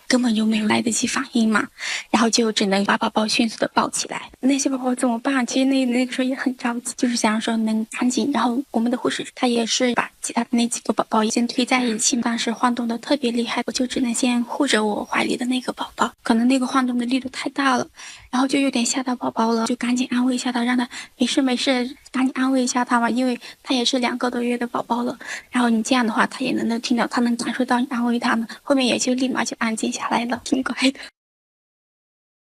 根本就没有来得及反应嘛，然后就只能把宝宝迅速的抱起来。那些宝宝怎么办？其实那个时候也很着急，就是想说能赶紧。然后我们的护士她也是把其他的那几个宝宝先推在一起，但是晃动的特别厉害，我就只能先护着我怀里的那个宝宝。可能那个晃动的力度太大了，然后就有点吓到宝宝了，就赶紧安慰一下他，让他没事没事，赶紧安慰一下他嘛，因为他也是2个多月的宝宝了。然后你这样的话，他也能听到，他能感受到你安慰他们，后面也就立马就安静下来了，挺乖的。